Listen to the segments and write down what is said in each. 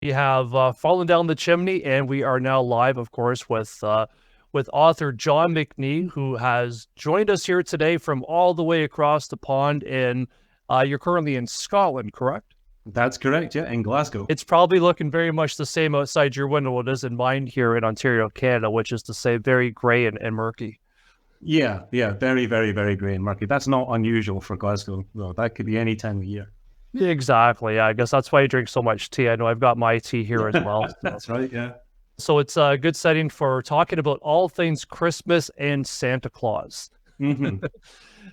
We have Fallen Down the Chimney, and we are now live, of course, with author John McNee, who has joined us here today from all the way across the pond. And you're currently in Scotland, correct? That's correct, yeah, in Glasgow. It's probably looking very much the same outside your window it is in mine here in Ontario, Canada, which is to say very grey and murky. Yeah, very, very, very grey and murky. That's not unusual for Glasgow, though. That could be any time of year. Exactly. Yeah, I guess that's why you drink so much tea. I know I've got my tea here as well. So. That's right, yeah. So it's a good setting for talking about all things Christmas and Santa Claus. Mm-hmm.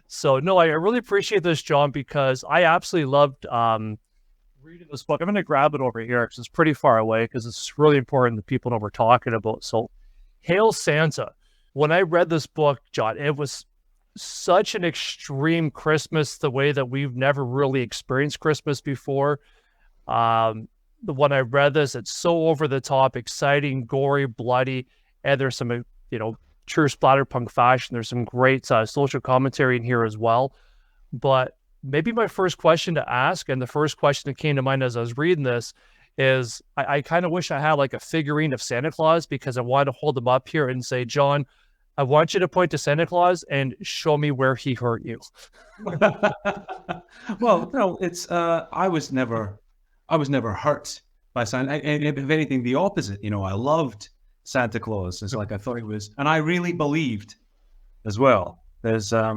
So no, I really appreciate this, John, because I absolutely loved reading this book. I'm going to grab it over here because it's pretty far away because it's really important that people know what we're talking about. So Hail Santa. When I read this book, John, it was such an extreme Christmas, the way that we've never really experienced Christmas before. When I read this, it's so over the top, exciting, gory, bloody, and there's some, true splatterpunk fashion. There's some great social commentary in here as well. But maybe my first question to ask, and the first question that came to mind as I was reading this, is I kind of wish I had like a figurine of Santa Claus, because I want to hold him up here and say, John, I want you to point to Santa Claus and show me where he hurt you. Well, no, it's I was never hurt by Santa. If anything, the opposite. I loved Santa Claus. It's like I thought it was, and I really believed as well. There's I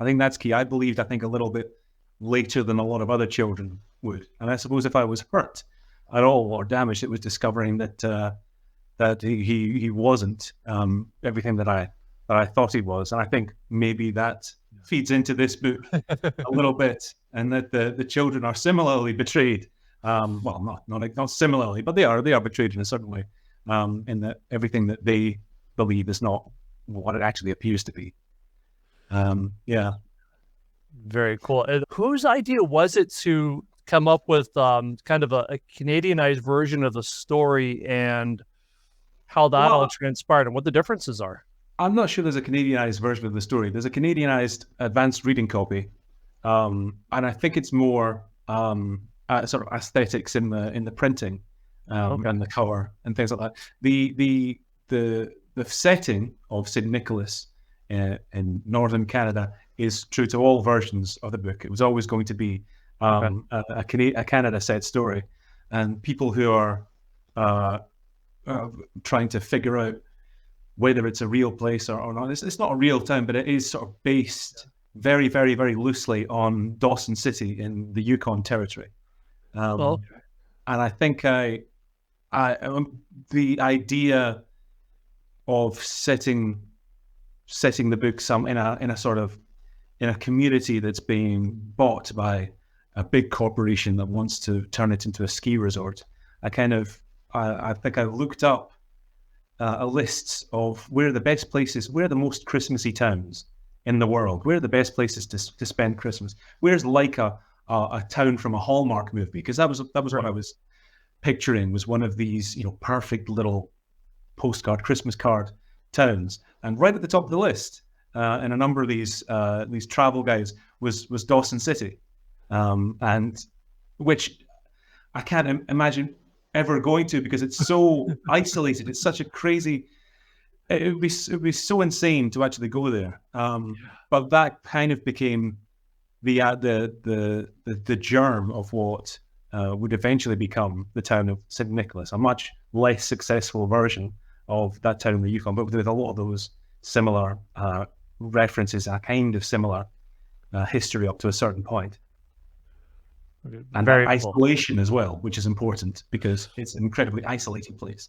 think that's key. I think a little bit later than a lot of other children would. And I suppose if I was hurt at all or damaged, it was discovering that he wasn't everything that I thought he was. And I think maybe that feeds into this book a little bit, and that the children are similarly betrayed. Well, not similarly, but they are betrayed in a certain way, in that everything that they believe is not what it actually appears to be. Yeah. Very cool. And whose idea was it to come up with kind of a Canadianized version of the story, and how that all transpired and what the differences are? I'm not sure there's a Canadianized version of the story. There's a Canadianized advanced reading copy, and I think it's more sort of aesthetics in the printing and the cover and things like that. The setting of St. Nicholas in northern Canada is true to all versions of the book. It was always going to be a Canada set story, and people who are trying to figure out whether it's a real place or not. It's not a real town, but it is sort of based very, very, very loosely on Dawson City in the Yukon Territory. And I think the idea of setting the book in a community that's being bought by a big corporation that wants to turn it into a ski resort. I think I looked up a list of where are the most Christmassy towns in the world. Where are the best places to spend Christmas? Where's like a town from a Hallmark movie? Because that was what I was picturing, was one of these perfect little postcard, Christmas card towns. And right at the top of the list, in a number of these travel guides, was Dawson City, and which I can't imagine ever going to, because it's so isolated. It's such a crazy. It would be so insane to actually go there. But that kind of became the germ of what would eventually become the town of St. Nicholas, a much less successful version of that town in the Yukon, but with a lot of those similar references, a kind of similar history up to a certain point. And very isolation as well, which is important because it's an incredibly isolated place.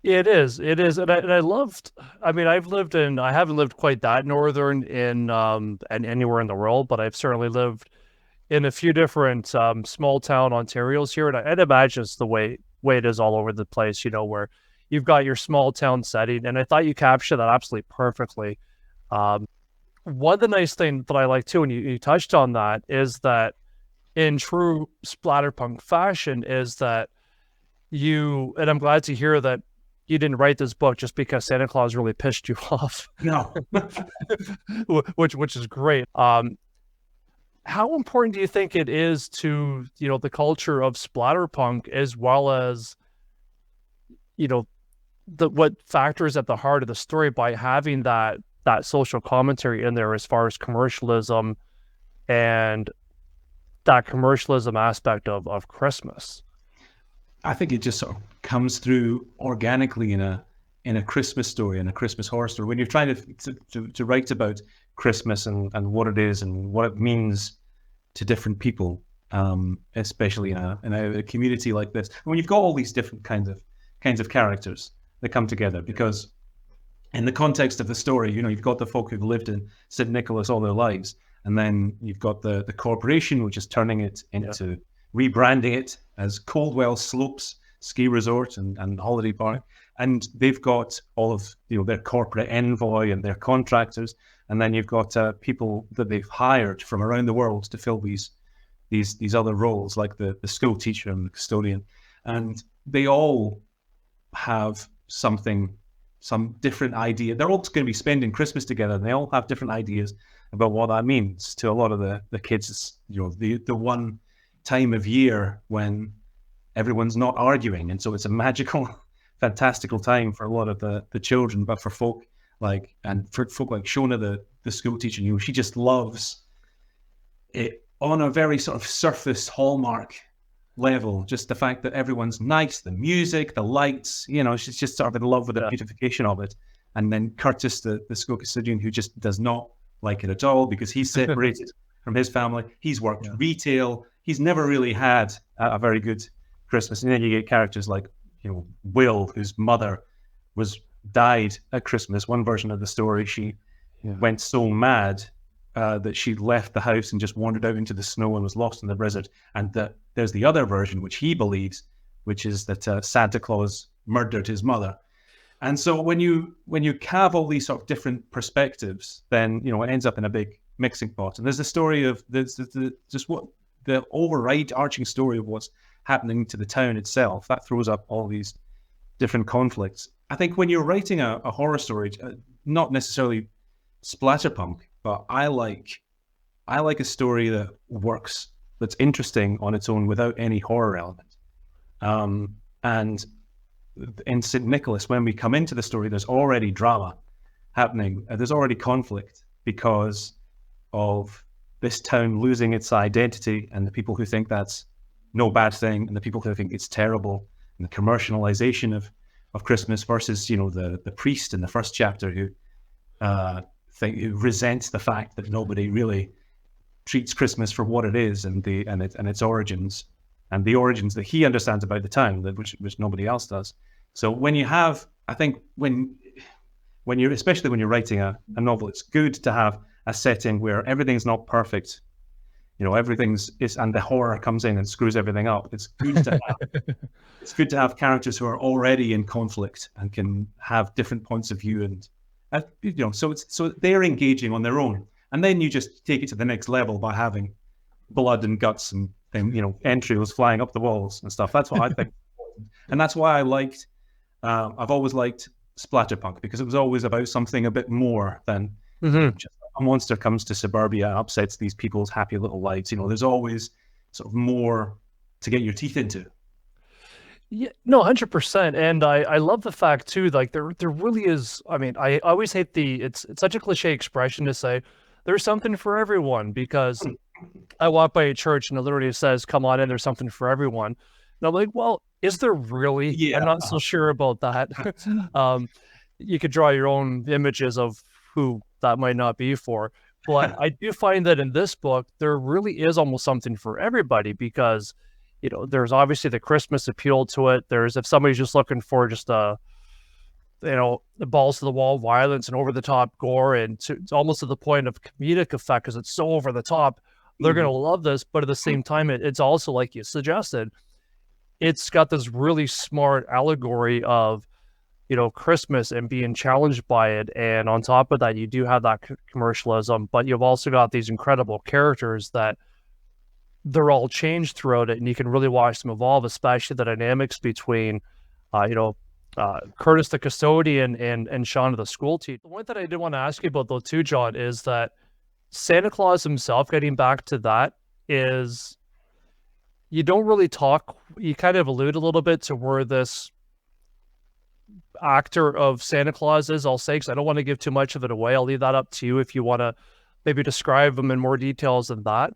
It is. And I loved, I haven't lived quite that northern in anywhere in the world, but I've certainly lived in a few different small town Ontarios here. And I'd imagine it's the way it is all over the place, where you've got your small town setting. And I thought you captured that absolutely perfectly. One of the nice things that I like too, and you touched on that, is that in true splatterpunk fashion, is that and I'm glad to hear that you didn't write this book just because Santa Claus really pissed you off. No. which is great. How important do you think it is to, the culture of splatterpunk, as well as you know, what factors at the heart of the story by having that social commentary in there as far as commercialism and that commercialism aspect of Christmas. I think it just sort of comes through organically in a Christmas story, in a Christmas horror story. When you're trying to write about Christmas and what it is and what it means to different people, especially in a community like this, when you've got all these different kinds of characters that come together, because in the context of the story, you've got the folk who've lived in St. Nicholas all their lives, and then you've got the corporation, which is turning it into rebranding it as Coldwell Slopes Ski Resort and Holiday Park. And they've got all of their corporate envoy and their contractors, and then you've got people that they've hired from around the world to fill these other roles, like the school teacher and the custodian, and they all have some different idea. They're all going to be spending Christmas together, and they all have different ideas about what that means to a lot of the kids. It's, the one time of year when everyone's not arguing, and so it's a magical, fantastical time for a lot of the children. But for folk like Shona, the school teacher, she just loves it on a very sort of surface Hallmark level, just the fact that everyone's nice, the music, the lights, she's just sort of in love with the beautification of it. And then Curtis, the school custodian, who just does not like it at all because he's separated from his family. He's worked retail. He's never really had a very good Christmas. And then you get characters like, Will, whose mother died at Christmas. One version of the story, she went so mad that she left the house and just wandered out into the snow and was lost in the blizzard. And there's the other version, which he believes, which is that Santa Claus murdered his mother. And so when you have all these sort of different perspectives, then it ends up in a big mixing pot. And there's the story of the overarching story of what's happening to the town itself. That throws up all these different conflicts. I think when you're writing a horror story, not necessarily splatterpunk, but I like a story that works, that's interesting on its own without any horror element. And in St. Nicholas, when we come into the story, there's already drama happening. There's already conflict because of this town losing its identity, and the people who think that's no bad thing, and the people who think it's terrible, and the commercialization of Christmas versus, the priest in the first chapter who resents the fact that nobody really treats Christmas for what it is and its origins, and the origins that he understands about the town, which nobody else does. So when you have, I think when you're, especially when you're writing a novel, it's good to have a setting where everything's not perfect. Everything's and the horror comes in and screws everything up. It's good to have characters who are already in conflict and can have different points of view, and so they're engaging on their own. And then you just take it to the next level by having blood and guts and entrails flying up the walls and stuff. That's what I think. And that's why I've always liked splatterpunk, because it was always about something a bit more than just a monster comes to suburbia and upsets these people's happy little lives. There's always sort of more to get your teeth into. Yeah, no, 100%. And I love the fact too, like there really is. I mean, I always hate it's such a cliche expression to say there's something for everyone, because I walk by a church and it literally says, "Come on in, there's something for everyone." And I'm like, well, is there really? Yeah. I'm not so sure about that. You could draw your own images of who that might not be for. But I do find that in this book, there really is almost something for everybody, because, there's obviously the Christmas appeal to it. There's, if somebody's just looking for just the balls to the wall violence and over the top gore, and it's almost to the point of comedic effect because it's so over the top, they're going to love this. But at the same time, it's also, like you suggested, it's got this really smart allegory of, Christmas and being challenged by it. And on top of that, you do have that commercialism, but you've also got these incredible characters that they're all changed throughout it, and you can really watch them evolve, especially the dynamics between, Curtis the custodian and Shauna the school teacher. The one that I did want to ask you about though too, John, is that Santa Claus himself, getting back to that, is you don't really talk, you kind of allude a little bit to where this actor of Santa Claus is, I'll say, because I don't want to give too much of it away. I'll leave that up to you if you want to maybe describe him in more details than that.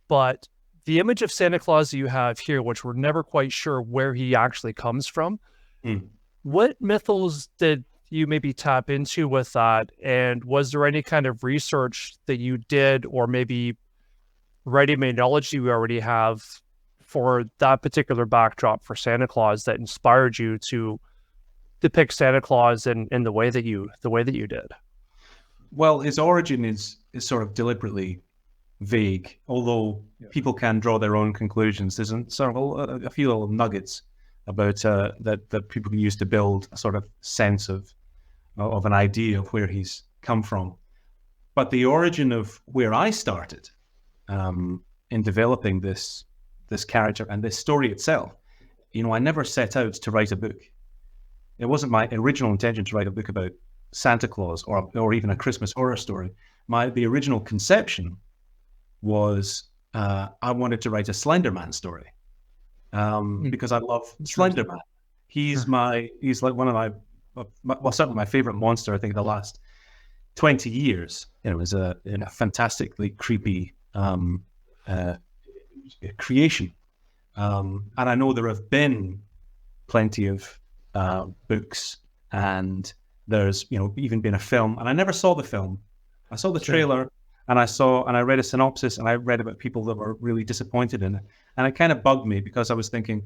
But the image of Santa Claus that you have here, which we're never quite sure where he actually comes from, what mythos did you maybe tap into with that? And was there any kind of research that you did, or maybe ready-made knowledge you already have for that particular backdrop for Santa Claus that inspired you to depict Santa Claus in the way that you did? Well, his origin is sort of deliberately vague, although people can draw their own conclusions. There's sort of a few little nuggets about that people can use to build a sort of sense of an idea of where he's come from. But the origin of where I started in developing this character and this story itself, I never set out to write a book. It wasn't my original intention to write a book about Santa Claus or even a Christmas horror story. The original conception was I wanted to write a SLENDERMAN story because I love SLENDERMAN. He's like one of my certainly my favorite monster. I think the last 20 years. It was a fantastically creepy creation, and I know there have been plenty of books, and there's even been a film, and I never saw the film. I saw the trailer, and I read a synopsis, and I read about people that were really disappointed in it, and it kind of bugged me because I was thinking,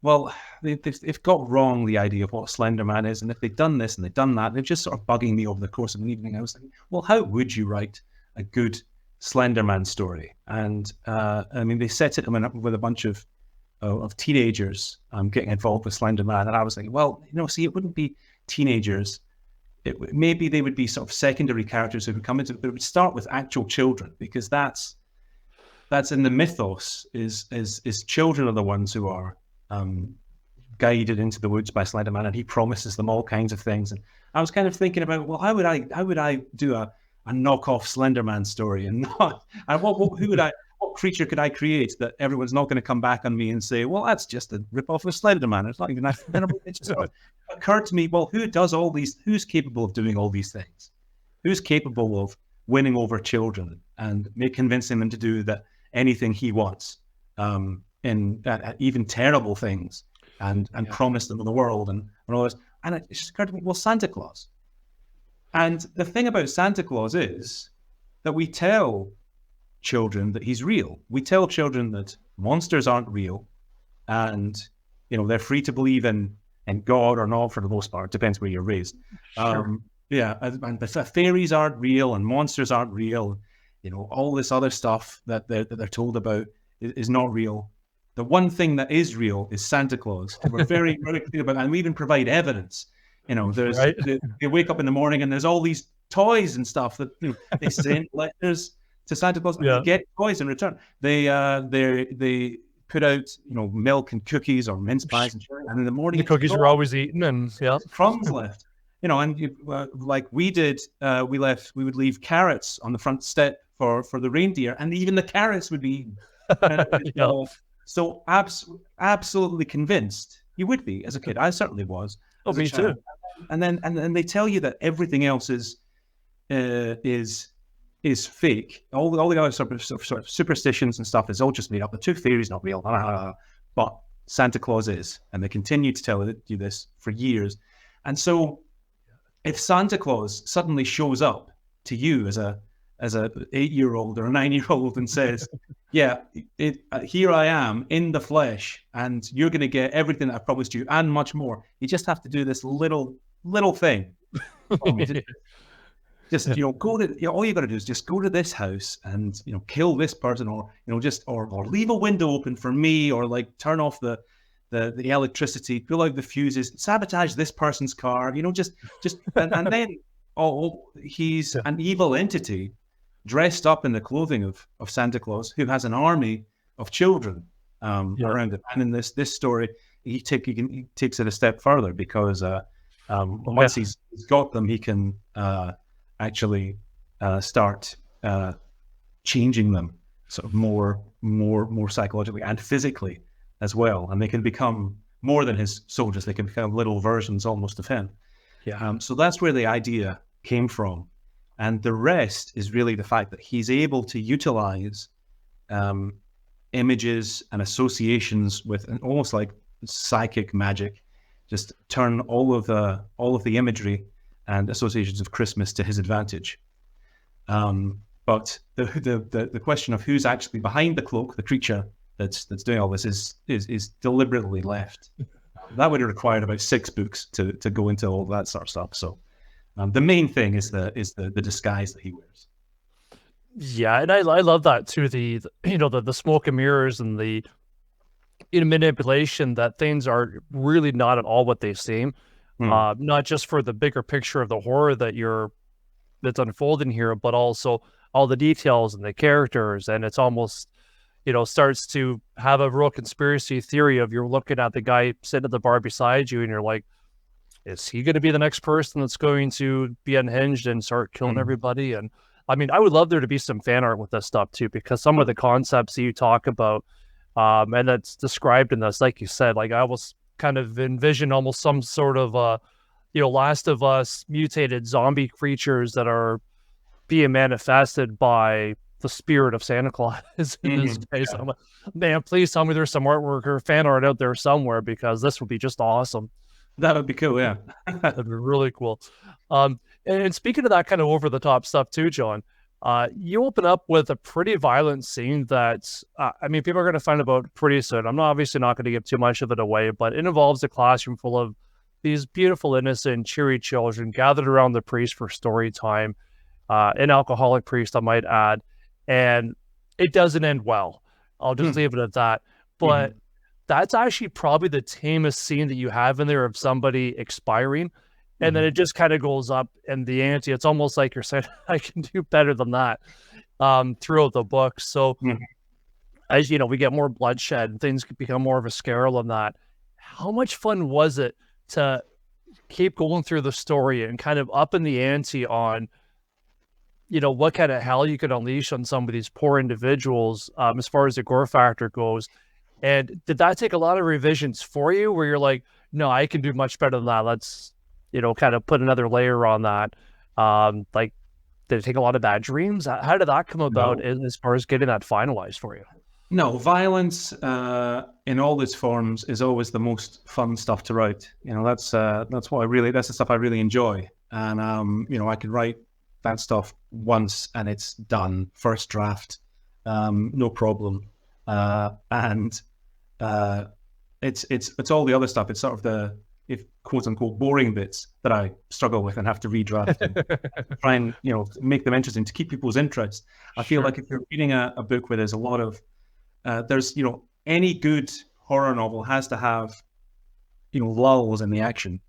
well, they've got wrong the idea of what SLENDERMAN is, and if they've done this and they've done that, they're just sort of bugging me over the course of an evening. I was thinking, well, how would you write a good SLENDERMAN story? And I mean, they set it up with a bunch of teenagers getting involved with SLENDERMAN, and I was thinking, well, see, it wouldn't be teenagers. Maybe they would be sort of secondary characters who would come into it, but it would start with actual children, because that's in the mythos is children are the ones who are guided into the woods by SLENDERMAN, and he promises them all kinds of things. And I was kind of thinking about, well, how would I do a knockoff SLENDERMAN story, and what creature could I create that everyone's not going to come back on me and say, well, that's just a rip-off of SLENDERMAN. It's not even that. It just sort of occurred to me, well, who's capable of doing all these things? Who's capable of winning over children and convincing them to do anything he wants, in even terrible things, and promise them the world and all this? And it just occurred to me, well, Santa Claus. And the thing about Santa Claus is that we tell children that he's real. We tell children that monsters aren't real, and they're free to believe in God or not, for the most part. Depends where you're raised. Sure. And the fairies aren't real, and monsters aren't real. All this other stuff that they're told about is not real. The one thing that is real is Santa Claus. We're very, very clear about that, and we even provide evidence. There's right. They wake up in the morning and there's all these toys and stuff that they send letters to Santa Claus, and they get toys in return. They put out milk and cookies or mince pies, and in the morning the cookies are always eaten, and crumbs left. And like we did, we would leave carrots on the front step for the reindeer, and even the carrots would be eaten. So absolutely convinced you would be as a kid. I certainly was. Oh, me too. And then they tell you that everything else is fake. All the other sort of superstitions and stuff is all just made up. The tooth fairy is not real, but Santa Claus is, and they continue to tell you this for years. And so, if Santa Claus suddenly shows up to you as a 8-year-old or a 9-year-old and says, "Yeah, here I am in the flesh, and you're going to get everything that I promised you and much more. You just have to do this little thing." Just go to all you got to do is just go to this house and kill this person, or or leave a window open for me, or like turn off the electricity, pull out the fuses, sabotage this person's car, and then he's an evil entity dressed up in the clothing of Santa Claus, who has an army of children around him. And in this story, he takes it a step further, because once he's got them, he can actually start changing them sort of more psychologically and physically as well, and they can become more than his soldiers. They can become little versions almost of him. Yeah. So that's where the idea came from. And the rest is really the fact that he's able to utilize images and associations with almost like psychic magic, just turn all of the imagery and associations of Christmas to his advantage. But the question of who's actually behind the cloak, the creature that's doing all this, is deliberately left. That would have required about 6 books to go into all that sort of stuff. So the main thing is the disguise that he wears. Yeah, and I love that too. The the smoke and mirrors and the manipulation, that things are really not at all what they seem. Not just for the bigger picture of the horror that's unfolding here, but also all the details and the characters, and it's almost starts to have a real conspiracy theory of, you're looking at the guy sitting at the bar beside you and you're like, is he going to be the next person that's going to be unhinged and start killing everybody? And I mean, I would love there to be some fan art with this stuff too, because some of the concepts that you talk about, and that's described in this, like you said, like I almost kind of envision almost some sort of, Last of Us mutated zombie creatures that are being manifested by the spirit of Santa Claus in this case. Yeah. I'm like, man, please tell me there's some artwork or fan art out there somewhere, because this would be just awesome. That would be cool, yeah. That'd be really cool. And speaking of that kind of over-the-top stuff too, John, you open up with a pretty violent scene that, I mean, people are going to find about pretty soon. I'm obviously not going to give too much of it away, but it involves a classroom full of these beautiful, innocent, cheery children gathered around the priest for story time, an alcoholic priest, I might add, and it doesn't end well. I'll just leave it at that. But that's actually probably the tamest scene that you have in there of somebody expiring. And then it just kind of goes up in the ante. It's almost like you're saying, I can do better than that throughout the book. So as you know, we get more bloodshed and things become more of a scale on that. How much fun was it to keep going through the story and kind of up in the ante on, what kind of hell you could unleash on some of these poor individuals as far as the gore factor goes? And did that take a lot of revisions for you where you're like, no, I can do much better than that? Let's, kind of put another layer on that. Like, did it take a lot of bad dreams? How did that come about as far as getting that finalized for you? No, violence in all its forms is always the most fun stuff to write. That's the stuff I really enjoy. And I could write that stuff once and it's done, first draft, no problem. And it's all the other stuff. It's sort of the, if quote unquote, boring bits that I struggle with and have to redraft and try and make them interesting to keep people's interest. I feel like if you're reading a book where there's a lot of there's any good horror novel has to have lulls in the action,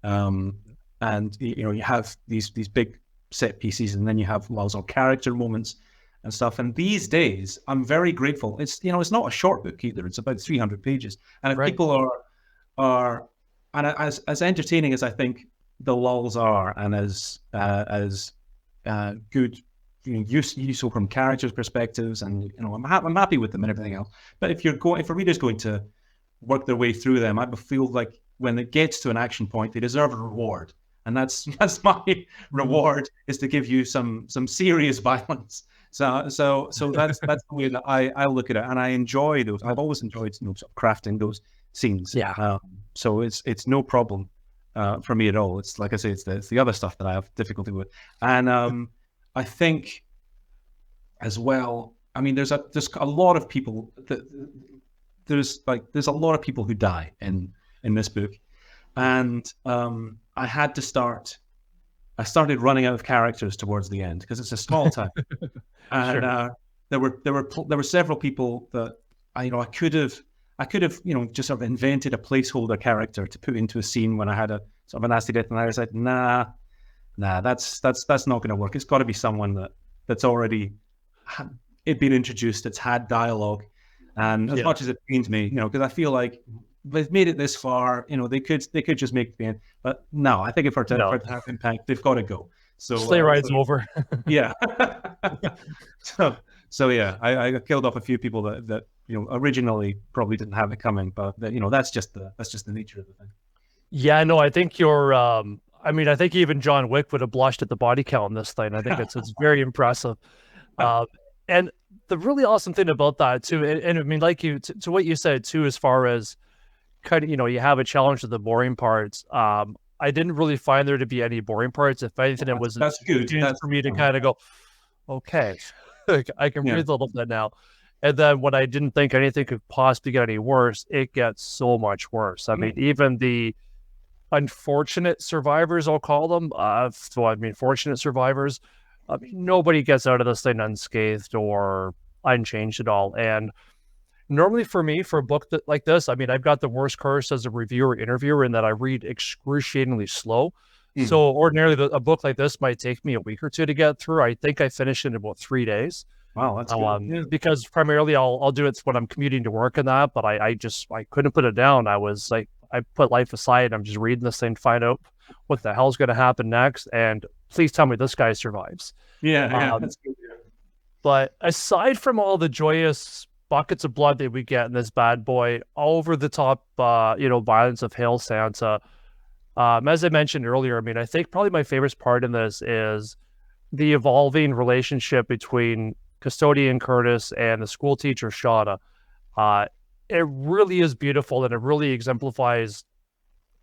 and you have these big set pieces, and then you have lulls or character moments and stuff. And these days, I'm very grateful. It's it's not a short book either. It's about 300 pages, and if people are and as entertaining as I think the lulls are, and as good, useful from characters' perspectives, and I'm happy with them and everything else. But if a reader's going to work their way through them, I feel like when it gets to an action point, they deserve a reward, and that's my reward, is to give you some serious violence. So that's the way that I look at it, and I enjoy those. I've always enjoyed sort of crafting those scenes. Yeah. So it's no problem for me at all. It's like I say, it's the other stuff that I have difficulty with, and I think as well. I mean, there's a lot of people there's a lot of people who die in this book, and I started running out of characters towards the end because it's a small town, and there were several people that I could have just sort of invented a placeholder character to put into a scene when I had a sort of a nasty death, and I was like, nah, that's not going to work. It's got to be someone that's already been introduced, that's had dialogue, and as much as it pains me, because I feel like they've made it this far, they could just make the end, but no, I think if for it to have impact, they've got to go. So sleigh ride's over. Yeah. so yeah, I killed off a few people that originally probably didn't have it coming, but that's just the nature of the thing. Yeah, no, I think I mean, I think even John Wick would have blushed at the body count in this thing. I think it's very impressive. And the really awesome thing about that too, and I mean, like you to what you said too, as far as kind of, you have a challenge with the boring parts. I didn't really find there to be any boring parts. If anything, it was that's good. That's for me to kind of go, okay, I can breathe a little bit now. And then when I didn't think anything could possibly get any worse, it gets so much worse. I mean, even the unfortunate survivors, I'll call them. Fortunate survivors. I mean, nobody gets out of this thing unscathed or unchanged at all. And normally for me, for a book like this, I mean, I've got the worst curse as a reviewer interviewer in that I read excruciatingly slow. So ordinarily a book like this might take me a week or two to get through. I think I finished it in about 3 days. Wow, that's good. Because primarily I'll do it when I'm commuting to work and that, but I couldn't put it down. I was like, I put life aside. I'm just reading this thing, find out what the hell's going to happen next, and please tell me this guy survives. That's good. But aside from all the joyous buckets of blood that we get in this bad boy, over the top, violence of Hail Santa. As I mentioned earlier, I mean, I think probably my favorite part in this is the evolving relationship between custodian Curtis and the school teacher Shauna. It really is beautiful, and it really exemplifies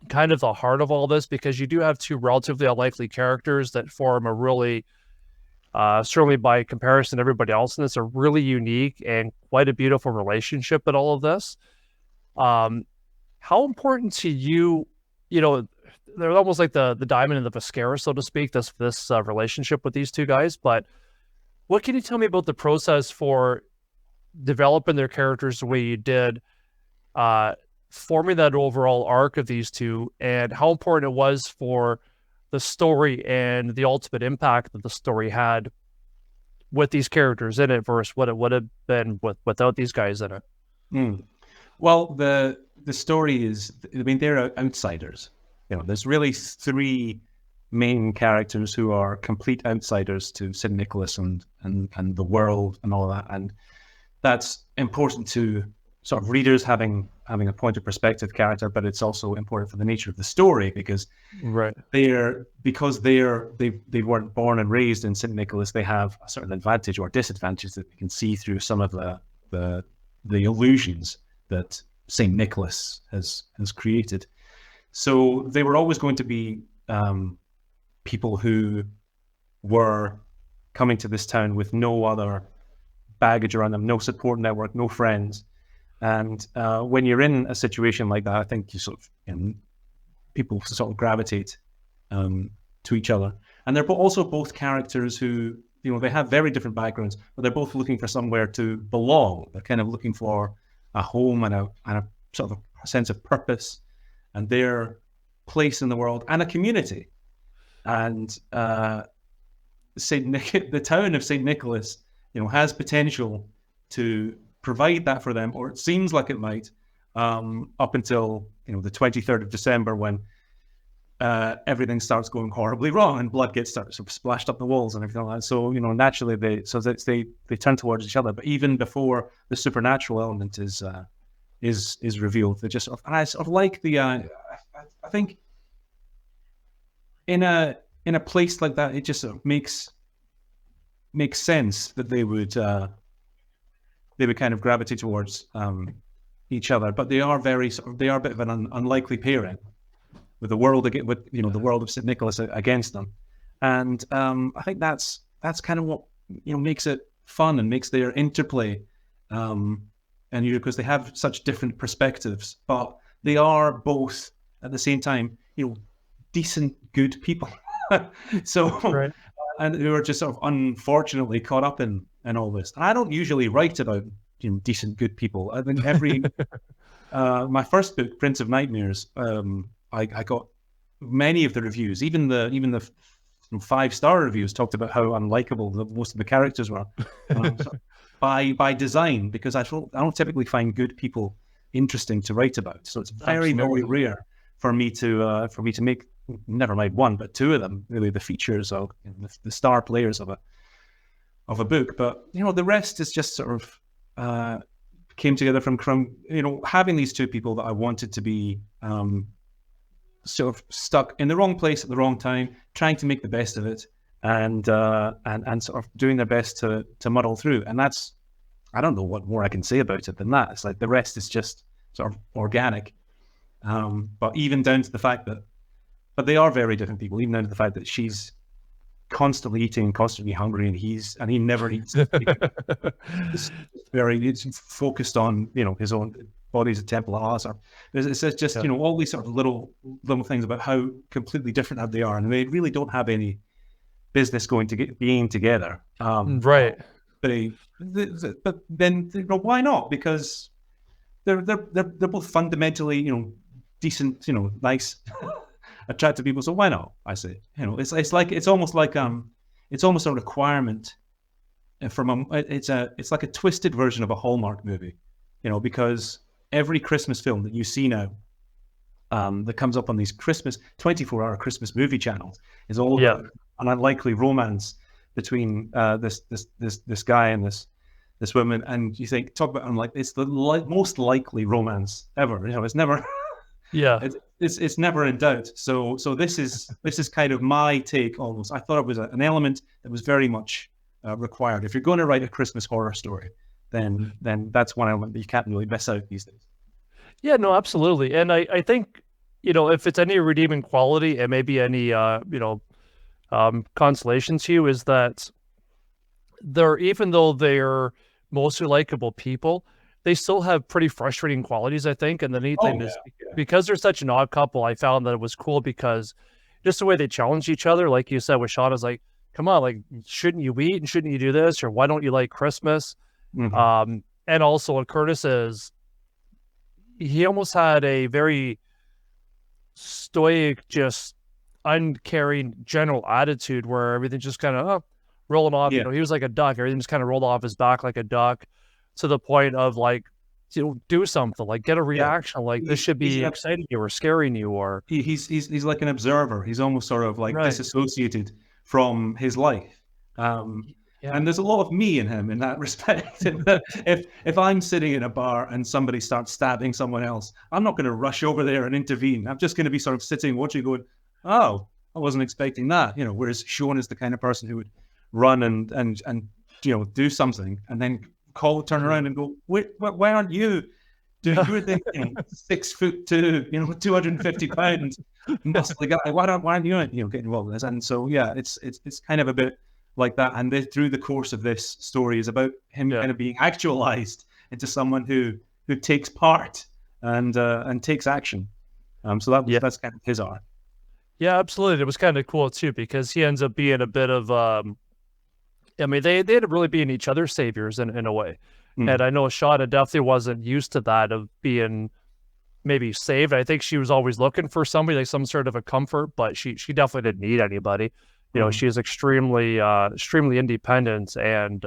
kind of the heart of all this, because you do have two relatively unlikely characters that form a really, certainly by comparison to everybody else in this, a really unique and quite a beautiful relationship in all of this. How important to you, they're almost like the diamond in the mascara, so to speak, this relationship with these two guys. But what can you tell me about the process for developing their characters the way you did, forming that overall arc of these two, and how important it was for the story and the ultimate impact that the story had with these characters in it versus what it would have been without these guys in it? Well, the story is, I mean, they're outsiders. There's really 3 main characters who are complete outsiders to St. Nicholas and the world and all that. And that's important to sort of readers having a point of perspective character, but it's also important for the nature of the story, because they weren't born and raised in St. Nicholas. They have a certain advantage or disadvantage that we can see through some of the illusions that St. Nicholas has created. So they were always going to be people who were coming to this town with no other baggage around them, no support network, no friends. And when you're in a situation like that, I think you sort of, people sort of gravitate to each other. And they're also both characters who, they have very different backgrounds, but they're both looking for somewhere to belong. They're kind of looking for a home and a sort of a sense of purpose and their place in the world and a community. And the town of St. Nicholas, has potential to provide that for them, or it seems like it might, up until the 23rd of December, when everything starts going horribly wrong and blood gets sort of splashed up the walls and everything like that. So naturally they turn towards each other. But even before the supernatural element is revealed, they just sort of, and I sort of like the I think in a place like that, it just sort of makes sense that they would kind of gravitate towards each other. But they are a bit of an unlikely pairing, with the world the world of St. Nicholas against them. And I think that's kind of what makes it fun and makes their interplay, and because they have such different perspectives, but they are both at the same time decent, good people. So right. And who are just sort of unfortunately caught up in all this. And I don't usually write about decent, good people. I think every my first book, Prince of Nightmares, I got many of the reviews, even the 5-star reviews, talked about how unlikable most of the characters were, by design, because I don't typically find good people interesting to write about. So it's very, very rare for me to make, never mind one, but 2 of them really the features of the star players of a book. But the rest is just sort of came together from having these 2 people that I wanted to be sort of stuck in the wrong place at the wrong time, trying to make the best of it, and sort of doing their best to muddle through. And that's, I don't know what more I can say about it than that. It's like the rest is just sort of organic. But even down to the fact that, but they are very different people, even down to the fact that she's constantly eating, constantly hungry, and he never eats. It's focused on, you know, his own body's a temple of Hazar. It's just, you know, all these sort of little things about how completely different they are, and they really don't have any business being together. Right. But then, you know, why not? Because they're both fundamentally, you know, decent, you know, nice, attractive people. So why not? I say, you know, it's almost like a requirement it's like a twisted version of a Hallmark movie, you know, because every Christmas film that you see now, that comes up on these 24-hour Christmas movie channels is all about an unlikely romance between this guy and this woman, and you think, talk about, I'm like, it's the most likely romance ever. You know, it's never, it's never in doubt. So this is kind of my take almost. I thought it was an element that was very much required. If you're going to write a Christmas horror story, then that's one element that you can't really miss out these days. Yeah, no, absolutely. And I think, you know, if it's any redeeming quality and maybe any, consolation to you, is that even though they're mostly likable people, they still have pretty frustrating qualities, I think. And the neat thing is, because they're such an odd couple, I found that it was cool because just the way they challenge each other, like you said with Sean, is like, come on, like, shouldn't you eat and shouldn't you do this? Or why don't you like Christmas? And also what Curtis is, he almost had a very stoic, just uncaring general attitude where everything just kind of rolling off. You know, he was like a duck. Everything just kind of rolled off his back like a duck, to the point of like, you know, do something, like get a reaction, like this should be exciting you or scaring you, or he's like an observer. He's almost sort of like disassociated from his life. And there's a lot of me in him in that respect. If I'm sitting in a bar and somebody starts stabbing someone else, I'm not going to rush over there and intervene. I'm just going to be sort of sitting, watching, going, "Oh, I wasn't expecting that." You know, whereas Sean is the kind of person who would run and you know, do something and then turn around and go, "Wait, why aren't you doing your thing? You know, 6'2", you know, 250 pounds, muscly guy. Why aren't you getting involved in this?" And so it's kind of a bit like that. And through the course of this story is about him kind of being actualized into someone who takes part and takes action. So that's kind of his art. Yeah, absolutely. It was kind of cool too, because he ends up being a bit of I mean, they ended up really being each other's saviors in a way. And I know Shada definitely wasn't used to that, of being maybe saved. I think she was always looking for somebody, like some sort of a comfort, but she definitely didn't need anybody. You know, she is extremely independent and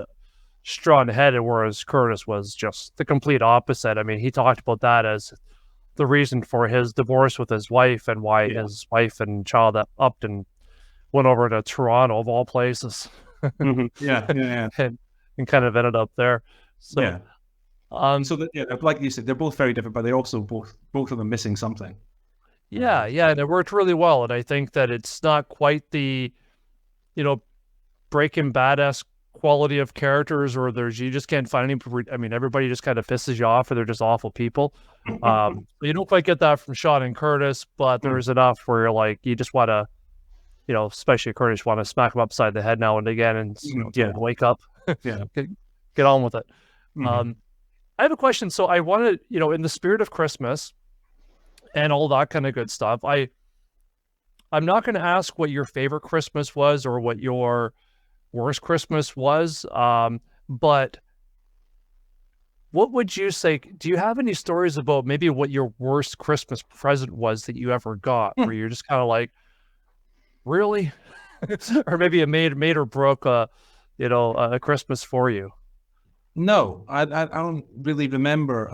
strong-headed, whereas Curtis was just the complete opposite. I mean, he talked about that as the reason for his divorce with his wife, and why his wife and child upped and went over to Toronto of all places. And kind of ended up there. So like you said, they're both very different, but they're also both of them missing something. And it worked really well. And I think that it's not quite the, you know, Breaking Bad-esque quality of characters, or you just can't find any. I mean, everybody just kind of pisses you off, or they're just awful people. You don't quite get that from Sean and Curtis, but there's enough where you're like, you just want to, you know, especially Curtis, want to smack him upside the head now and again and wake up, get on with it. I have a question. So I wanted, you know, in the spirit of Christmas and all that kind of good stuff, I'm not going to ask what your favorite Christmas was or what your worst Christmas was, but what would you say? Do you have any stories about maybe what your worst Christmas present was that you ever got, where you're just kind of like, really? Or maybe it made or broke a Christmas for you? No, I don't really remember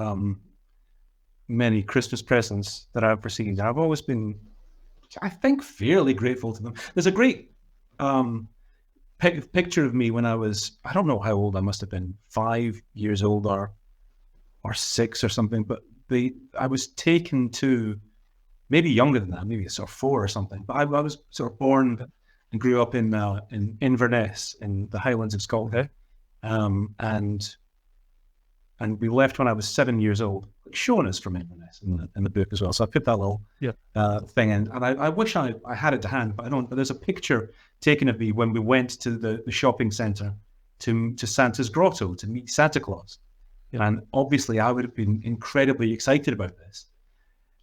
many Christmas presents that I've received. I've always been, I think, fairly grateful to them. There's a great picture of me when I was, I don't know how old I must have been, 5 years old or 6 or something, but I was taken to maybe younger than that, maybe sort of 4 or something. But I was sort of born and grew up in Inverness in the Highlands of Scotland. Okay. And we left when I was 7 years old. Shown us from Inverness in the book as well. So I put that little thing in, and I wish I had it to hand, but I don't. But there's a picture taken of me when we went to the shopping centre to Santa's grotto to meet Santa Claus, and obviously I would have been incredibly excited about this,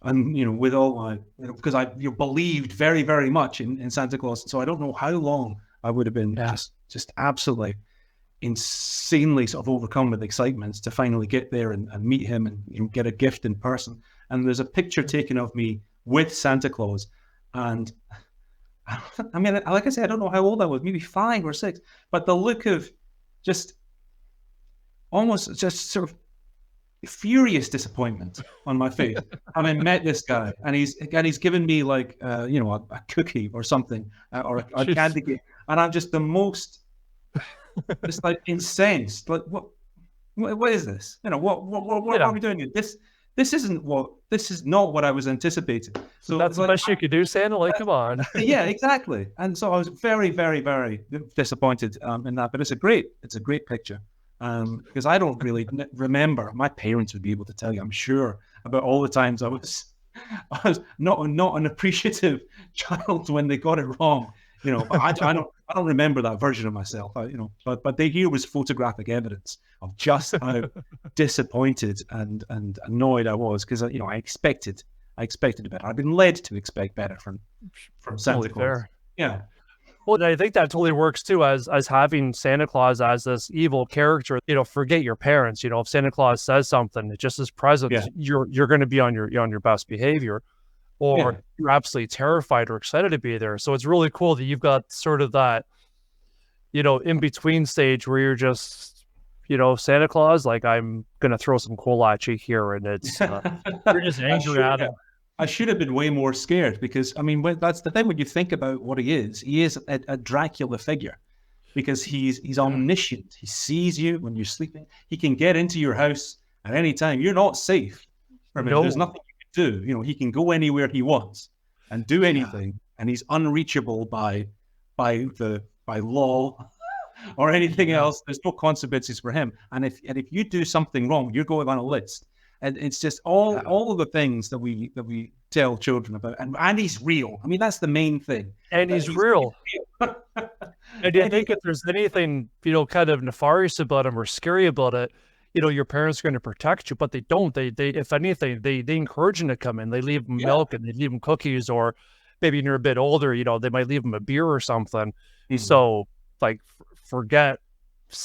and with all my because I believed very, very much in Santa Claus, so I don't know how long I would have been just absolutely insanely sort of overcome with excitement to finally get there and meet him and get a gift in person. And there's a picture taken of me with Santa Claus, and I mean, like I said, I don't know how old I was, maybe 5 or 6, but the look of just almost just sort of furious disappointment on my face. I met this guy, and he's given me like a cookie or something, or a candy cane, and I'm just the most it's like incensed. Like what is this? What are we doing here? This is not what I was anticipating. So that's the best you could do, Santa. Like, come on. Yeah, exactly. And so I was very, very, very disappointed in that. But it's a great picture because I don't really remember. My parents would be able to tell you, I'm sure, about all the times I was not an appreciative child when they got it wrong. But I don't remember that version of myself. But here was photographic evidence of just how disappointed and annoyed I was because I expected better. I've been led to expect better from Santa Claus. Fair. Yeah. Well, I think that totally works too, as having Santa Claus as this evil character. Forget your parents. If Santa Claus says something, it just is present. Yeah. You're going to be on your best behavior. Or you're absolutely terrified or excited to be there. So it's really cool that you've got sort of that, in between stage where you're just, Santa Claus, like, I'm going to throw some coal at you here. And it's, you're just angry at him. I should have been way more scared because, I mean, that's the thing when you think about what he is a Dracula figure because he's omniscient. He sees you when you're sleeping. He can get into your house at any time. You're not safe. There's nothing do. He can go anywhere he wants and do anything, and he's unreachable by law or anything else. There's no consequences for him. And if you do something wrong, you're going on a list. And it's just all of the things that we tell children about. And he's real. I mean, that's the main thing. And he's real. And I think if there's anything kind of nefarious about him or scary about it, your parents are going to protect you, but they don't. They if anything, they encourage them to come in. They leave them milk and they leave them cookies, or maybe when you're a bit older, they might leave them a beer or something. Mm-hmm. So, like, forget,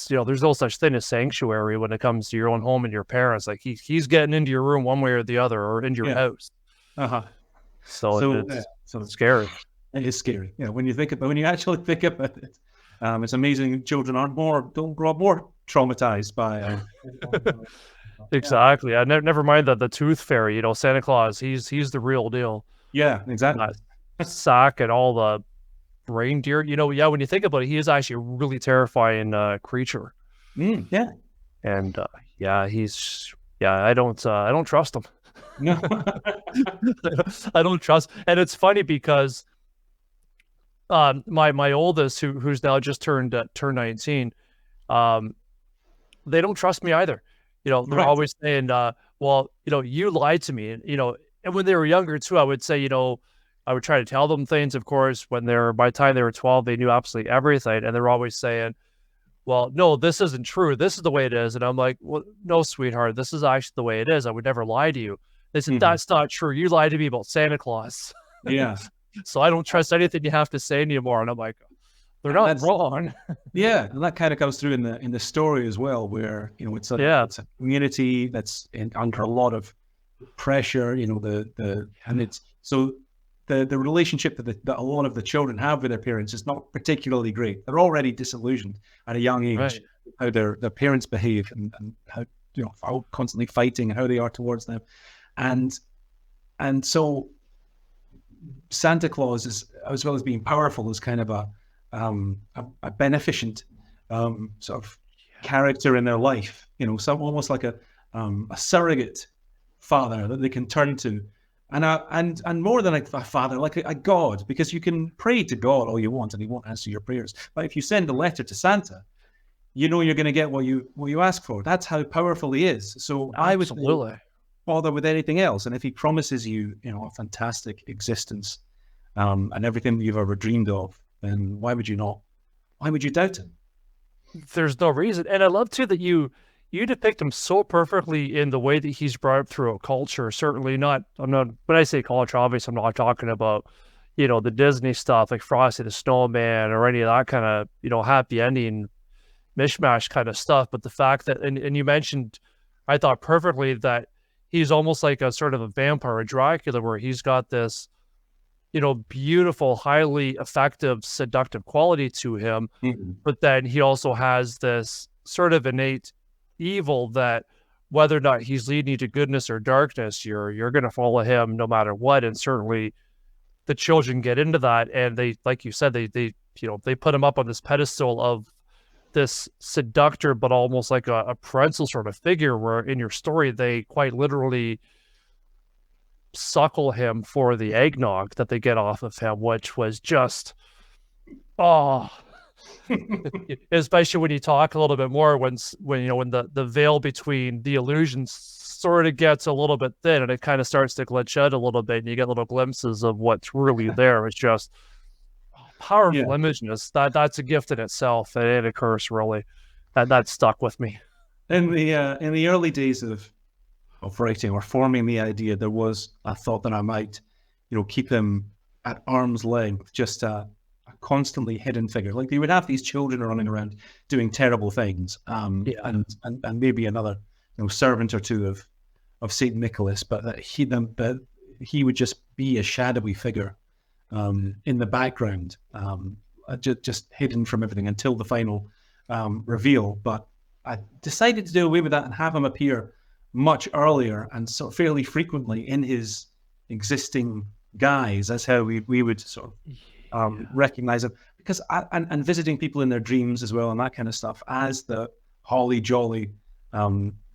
there's no such thing as sanctuary when it comes to your own home and your parents. Like, he's getting into your room one way or the other, or into your house. So it's scary. It is scary. When you actually think about it, it's amazing. Children don't grow up more traumatized by exactly. I never mind that the tooth fairy, Santa Claus, he's the real deal. Yeah, exactly. Sack and all the reindeer, when you think about it, he is actually a really terrifying creature. Yeah. And I don't trust him. No. I don't trust. And it's funny because my oldest, who's now just turned 19, they don't trust me either. They're always saying, well, you lied to me. And when they were younger too, I would say, I would try to tell them things. Of course, by the time they were 12, they knew absolutely everything. And they're always saying, well, no, this isn't true. This is the way it is. And I'm like, well, no, sweetheart, this is actually the way it is. I would never lie to you. They said, that's not true. You lied to me about Santa Claus. Yeah. So I don't trust anything you have to say anymore. And I'm like, they're not wrong. Yeah, and that kind of comes through in the story as well, where it's a community that's under a lot of pressure. And it's so the relationship that a lot of the children have with their parents is not particularly great. They're already disillusioned at a young age how their parents behave and how how constantly fighting and how they are towards them, and so Santa Claus is, as well as being powerful, is kind of a beneficent sort of character in their life, some almost like a surrogate father that they can turn to and more than a father, like a God, because you can pray to God all you want and he won't answer your prayers. But if you send a letter to Santa, you know you're going to get what you ask for. That's how powerful he is. So I would Absolutely. bother with anything else. And if he promises you, a fantastic existence, and everything that you've ever dreamed of, then why would you not? Why would you doubt him? There's no reason. And I love too that you depict him so perfectly in the way that he's brought up through a culture. Certainly not, when I say culture, obviously I'm not talking about, the Disney stuff like Frosty the Snowman or any of that kind of, happy ending mishmash kind of stuff. But the fact that, and you mentioned, I thought perfectly that he's almost like a sort of a vampire, a Dracula, where he's got this, beautiful, highly effective, seductive quality to him. Mm-hmm. But then he also has this sort of innate evil that whether or not he's leading you to goodness or darkness, you're going to follow him no matter what. And certainly the children get into that. And they, like you said, they put him up on this pedestal of this seductor, but almost like a parental sort of figure, where in your story, they quite literally suckle him for the eggnog that they get off of him, which was just, especially when you talk a little bit more, when the veil between the illusions sort of gets a little bit thin and it kind of starts to glitch out a little bit and you get little glimpses of what's really there. It's just powerful images. That's a gift in itself, and a curse, really. That stuck with me. In the early days of writing or forming the idea, there was a thought that I might, keep him at arm's length, just a constantly hidden figure. Like you would have these children running around doing terrible things, and maybe another servant or two of Saint Nicholas, but that he would just be a shadowy figure in the background, just hidden from everything until the final reveal. But I decided to do away with that and have him appear much earlier and sort of fairly frequently in his existing guise. That's how we would sort of recognize him, because and visiting people in their dreams as well and that kind of stuff, as the holly jolly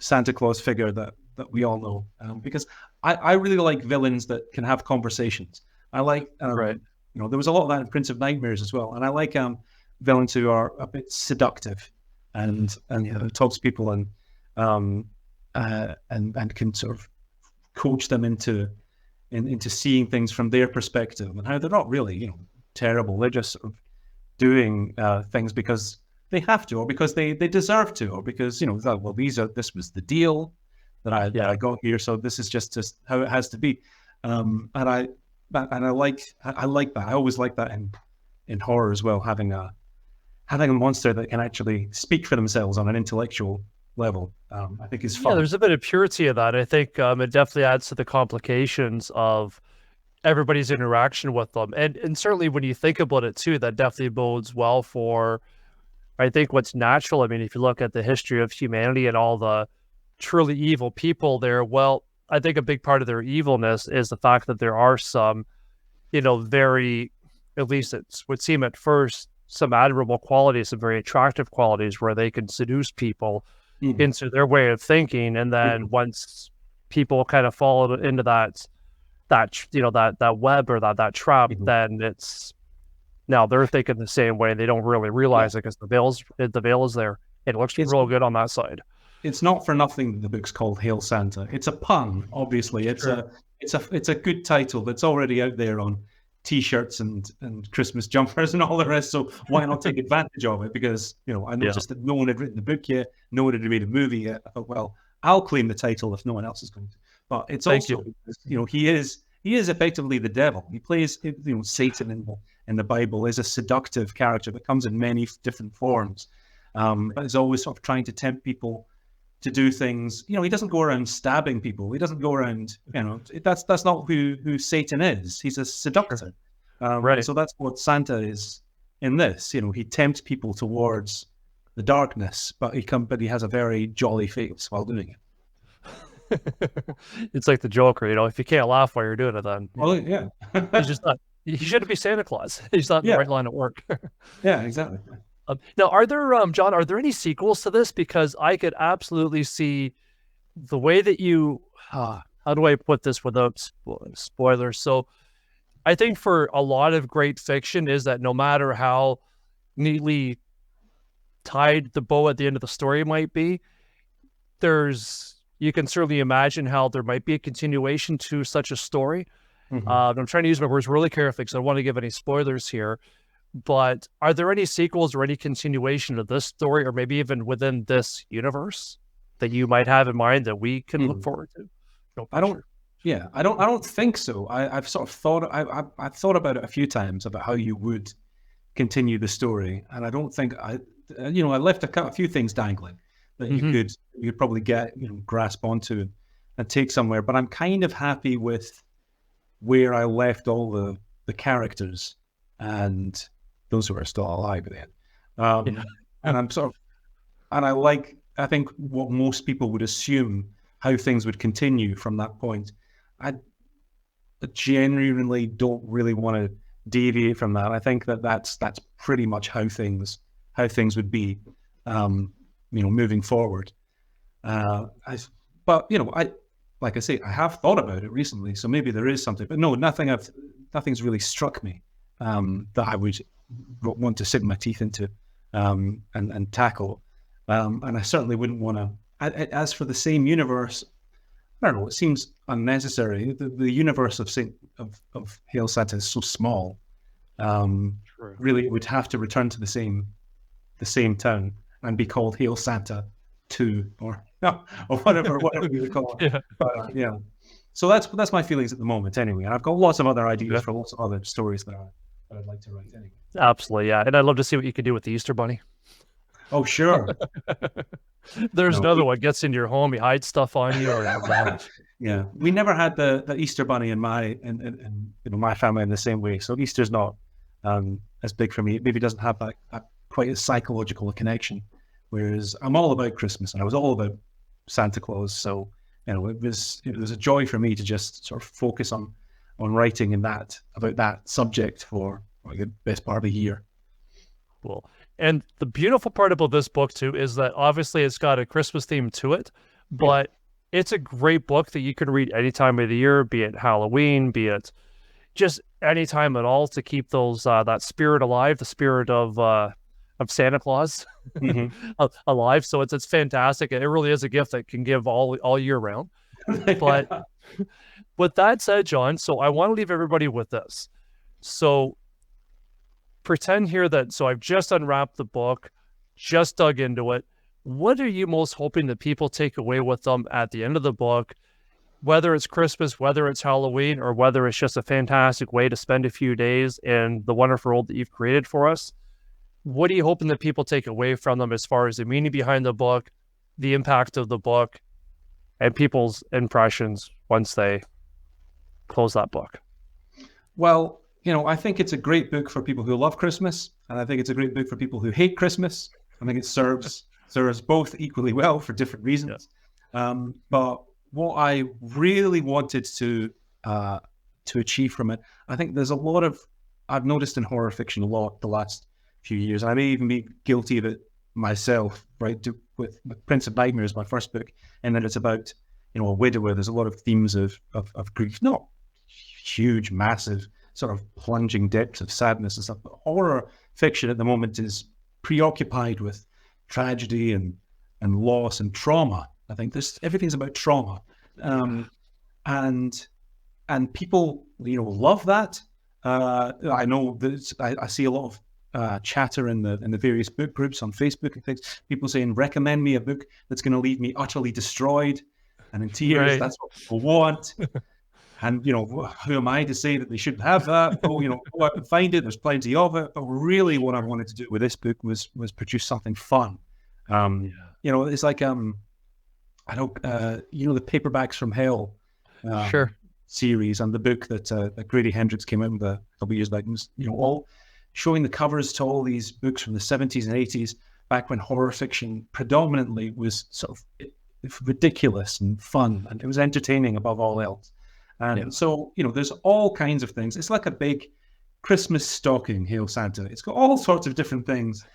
Santa Claus figure that we all know. Because I really like villains that can have conversations. I like there was a lot of that in Prince of Nightmares as well, and I like villains who are a bit seductive and talks to people and can sort of coach them into seeing things from their perspective, and how they're not really terrible. They're just sort of doing things because they have to, or because they deserve to, or because this was the deal that I got here, so this is just how it has to be. And I like that. I always like that in horror as well, having a monster that can actually speak for themselves on an intellectual level. I think is fun. Yeah, there's a bit of purity of that. I think it definitely adds to the complications of everybody's interaction with them, and certainly when you think about it too, that definitely bodes well for, I think, what's natural. I mean, if you look at the history of humanity and all the truly evil people there, well, I think a big part of their evilness is the fact that there are some, very, at least it would seem at first, some admirable qualities, some very attractive qualities where they can seduce people into their way of thinking. And then once people kind of fall into that web or that trap, then now they're thinking the same way. They don't really realize it because the veil is there. It looks real good on that side. It's not for nothing that the book's called Hail Santa. It's a pun, obviously. It's a good title that's already out there on T-shirts and Christmas jumpers and all the rest. So why not take advantage of it? Because I noticed that no one had written the book yet, no one had made a movie yet. I thought, well, I'll claim the title if no one else is going to. But it's also he is effectively the devil. He plays Satan in the Bible is a seductive character that comes in many different forms, but is always sort of trying to tempt people to do things. He doesn't go around stabbing people. He doesn't go around, that's not who Satan is. He's a seductor. Right. So that's what Santa is in this. He tempts people towards the darkness, but he has a very jolly face while doing it. It's like the Joker, if you can't laugh while you're doing it, then he's just not. He shouldn't be Santa Claus. He's not in the right line of work. Yeah, exactly. Now, are there, John, are there any sequels to this? Because I could absolutely see the way that you how do I put this without spoilers? So I think for a lot of great fiction is that no matter how neatly tied the bow at the end of the story might be, you can certainly imagine how there might be a continuation to such a story. I'm trying to use my words really carefully because I don't want to give any spoilers here. But are there any sequels or any continuation of this story, or maybe even within this universe, that you might have in mind that we can look forward to? No pressure. I don't think so. I've sort of thought, I've thought about it a few times about how you would continue the story, and I don't think I left a few things dangling that you could probably grasp onto and take somewhere. But I'm kind of happy with where I left all the characters and those who are still alive then. And I'm sort of, and I think what most people would assume how things would continue from that point. I genuinely don't really want to deviate from that. I think that's pretty much how things would be, moving forward. But like I say, I have thought about it recently, so maybe there is something. But no, nothing's really struck me that I would want to sink my teeth into and tackle. And I certainly wouldn't want to. As for the same universe, I don't know. It seems unnecessary. The universe of Hail Santa is so small. Really, it would have to return to the same town and be called Hail Santa 2 or whatever we would call it. But, so that's my feelings at the moment. Anyway, and I've got lots of other ideas for lots of other stories that I'd like to write. Anyway, absolutely, yeah. And I'd love to see what you could do with the Easter Bunny. Oh, sure. There's another one gets into your home, he hides stuff on you. Yeah, we never had the Easter Bunny in my family in the same way. So Easter's not as big for me. It maybe doesn't have that quite as psychological a connection. Whereas I'm all about Christmas and I was all about Santa Claus. So it was a joy for me to just sort of focus on writing about that subject for the best part of the year. Cool. And the beautiful part about this book too is that obviously it's got a Christmas theme to it, but it's a great book that you can read any time of the year, be it Halloween, be it just any time at all, to keep those that spirit alive, the spirit of Santa Claus alive. So it's fantastic. It really is a gift that can give all year round. But with that said, John, so I want to leave everybody with this. So pretend here so I've just unwrapped the book, just dug into it. What are you most hoping that people take away with them at the end of the book, whether it's Christmas, whether it's Halloween, or whether it's just a fantastic way to spend a few days in the wonderful world that you've created for us? What are you hoping that people take away from them as far as the meaning behind the book, the impact of the book, and people's impressions once they close that book? Well, I think it's a great book for people who love Christmas, and I think it's a great book for people who hate Christmas. I think it serves both equally well for different reasons. But what I really wanted to achieve from it, I think there's a lot of, I've noticed in horror fiction a lot the last few years, and I may even be guilty of it myself, right? With Prince of Nightmares, my first book, and then it's about, a widower. There's a lot of themes of grief, not huge, massive, sort of plunging depths of sadness and stuff. But horror fiction at the moment is preoccupied with tragedy and loss and trauma. I think everything's about trauma, and people love that. I know that I see a lot of chatter in the various book groups on Facebook and things. People saying, "Recommend me a book that's going to leave me utterly destroyed and in tears." Right. That's what people want. And, who am I to say that they shouldn't have that? Go out and find it. There's plenty of it. But really what I wanted to do with this book was produce something fun. It's like, I don't, the Paperbacks from Hell series, and the book that Grady Hendrix came out with a couple of years back, was, all showing the covers to all these books from the 70s and 80s, back when horror fiction predominantly was sort of ridiculous and fun, and it was entertaining above all else. And so, there's all kinds of things. It's like a big Christmas stocking, Hail Santa. It's got all sorts of different things,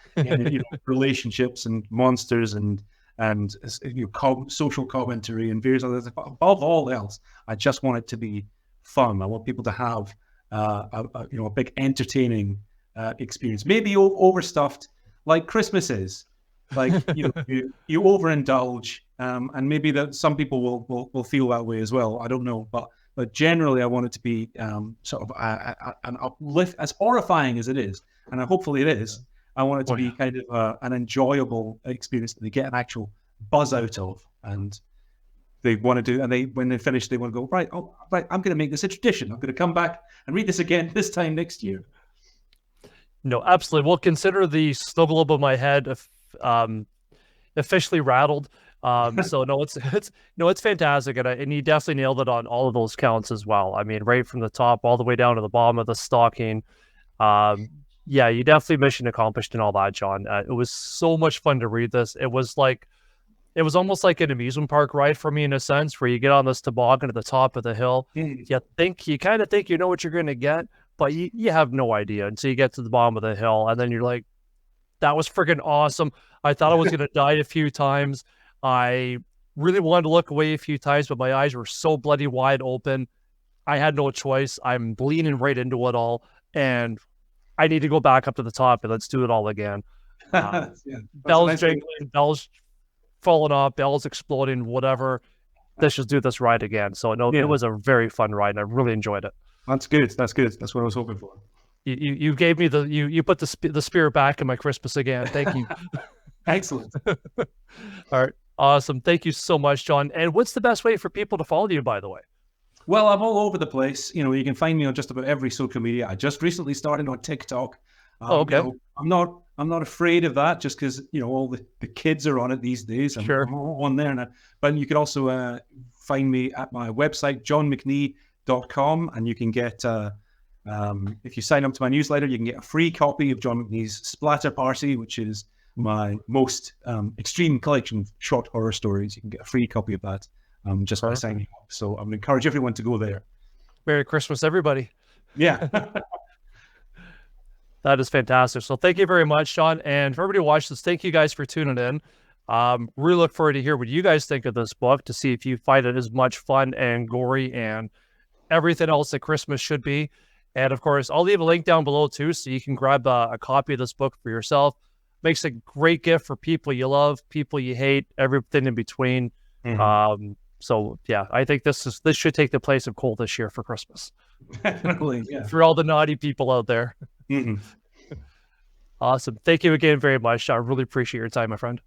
relationships and monsters and and social commentary and various others. Above all else, I just want it to be fun. I want people to have a big entertaining experience. Maybe overstuffed, like Christmas is. Like you overindulge, and maybe that some people will feel that way as well. I don't know, but generally, I want it to be sort of an uplift, as horrifying as it is, and hopefully it is. I want it to be kind of an enjoyable experience that they get an actual buzz out of, and they want to do. And when they finish, they want to go right. Oh, right! I'm going to make this a tradition. I'm going to come back and read this again this time next year. No, absolutely. Well, consider the snow globe of my head officially rattled. So no, it's fantastic, and you definitely nailed it on all of those counts as well. I mean, right from the top all the way down to the bottom of the stocking. Yeah, you definitely mission accomplished and all that, John. It was so much fun to read this. It was almost like an amusement park ride for me in a sense, where you get on this toboggan at the top of the hill. You kind of think you know what you're going to get, but you have no idea until you get to the bottom of the hill, and then you're like, that was freaking awesome. I thought I was going to die a few times. I really wanted to look away a few times, but my eyes were so bloody wide open. I had no choice. I'm leaning right into it all, and I need to go back up to the top and let's do it all again. Bells jingling, bells falling off, bells exploding, whatever. Let's just do this ride again. So it was a very fun ride, and I really enjoyed it. That's good. That's what I was hoping for. You gave me you put the spirit back in my Christmas again. Thank you. Excellent. All right. Awesome. Thank you so much, John. And what's the best way for people to follow you, by the way? Well, I'm all over the place. You can find me on just about every social media. I just recently started on TikTok. Okay. I'm not afraid of that, just because all the kids are on it these days. I'm on there now. But you can also find me at my website, johnmcnee.com, and you can get if you sign up to my newsletter, you can get a free copy of John McNee's Splatter Party, which is my most extreme collection of short horror stories. You can get a free copy of that just by signing up. So I would encourage everyone to go there. Merry Christmas, everybody. Yeah. That is fantastic. So thank you very much, John. And for everybody who watched this, thank you guys for tuning in. Really look forward to hear what you guys think of this book, to see if you find it as much fun and gory and everything else that Christmas should be. And of course, I'll leave a link down below too, so you can grab a copy of this book for yourself. Makes a great gift for people you love, people you hate, everything in between. So yeah, I think this should take the place of Cold this year for Christmas. Definitely, yeah. For all the naughty people out there. Awesome. Thank you again very much. I really appreciate your time, my friend.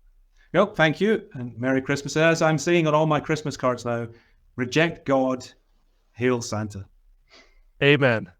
Nope, thank you. And Merry Christmas. As I'm saying on all my Christmas cards now, reject God, hail Santa. Amen.